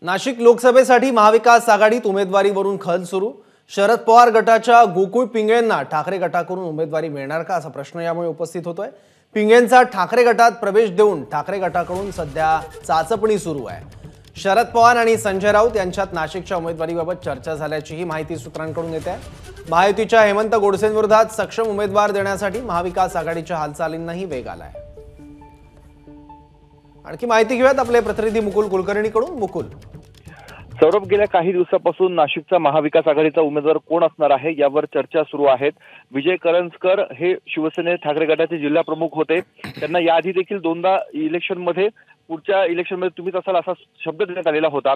नाशिक लोकसभेसाठी महाविकास आघाडीत उमेदवारीवरून खल सुरू। शरद पवार गटाच्या गोकुळ पिंगळेंना ठाकरे गटाकडून उमेदवारी मिळणार का असा प्रश्न यामुळे उपस्थित होतोय। पिंगळेंचा ठाकरे गटात प्रवेश देऊन ठाकरे गटाकडून सध्या चाचपणी सुरू आहे। शरद पवार आणि संजय राऊत यांच्यात नाशिकच्या उमेदवारीबाबत चर्चा झाल्याचीही माहिती सूत्रांकडून येते आहे। महायुतीच्या हेमंत गोडसेंविरोधात सक्षम उमेदवार देण्यासाठी महाविकास आघाडीच्या हालचालींनाही वेग आलाय। आणखी माहिती घेऊयात आपले प्रतिनिधी मुकुल कुलकर्णीकडून। मुकुल, सौरभ, गेल्या काही दिवसापासून नाशिकचा महाविकास आघाडीचा उमेदवार कोण असणार आहे यावर चर्चा सुरू आहेत। विजय करंजकर हे शिवसेने ठाकरे गटाचे जिल्हा प्रमुख होते। त्यांना याआधी देखील दोनदा इलेक्शनमध्ये पुढच्या इलेक्शनमध्ये तुम्हीच असाल असा शब्द देण्यात आलेला होता।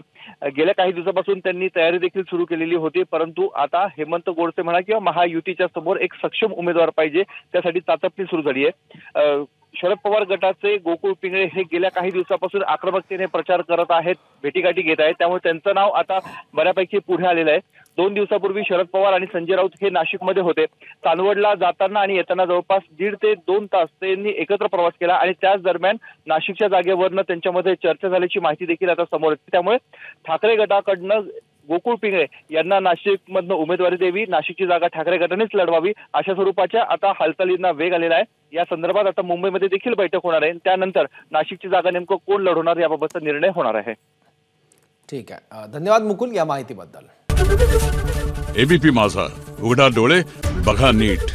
गेल्या काही दिवसापासून त्यांनी तयारी देखील सुरू केलेली होती, परंतु आता हेमंत गोडसे म्हणा किंवा महायुतीच्या समोर एक सक्षम उमेदवार पाहिजे, त्यासाठी चाचपणी सुरू झाली आहे। शरद पवार गटाचे गोकुळ पिंगळे हे गेल्या काही दिवसापासून आक्रमकतेने प्रचार करत आहेत, भेटीगाठी घेत आहेत, त्यामुळे त्यांचं नाव आता बऱ्यापैकी पुढे आलेलं आहे। 2 दिवसापूर्वी शरद पवार आणि संजय राऊत हे नाशिकमध्ये होते। चांदवडला जाताना आणि येताना जवळपास 1.5 ते 2 तास त्यांनी एकत्र प्रवास केला आणि त्याच दरम्यान नाशिकच्या जागेवरनं त्यांच्यामध्ये चर्चा झाल्याची माहिती देखील आता समोर येते। त्यामुळे ठाकरे गटाकडनं गोकुळ पिंगळे यांना नाशिकमधनं उमेदवारी द्यावी, नाशिकची जागा ठाकरे गटानेच लढवावी, अशा स्वरूपाच्या आता हालचालींना वेग आलेला आहे। या संदर्भात आता मुंबईमध्ये देखील बैठक होणार आहे। त्यानंतर नाशिकची जागा नेमकं कोण लढवणार याबाबतचा निर्णय होणार आहे। ठीक आहे, धन्यवाद मुकुल या माहितीबद्दल। एबीपी माझा, उघडा डोळे बघा नीट।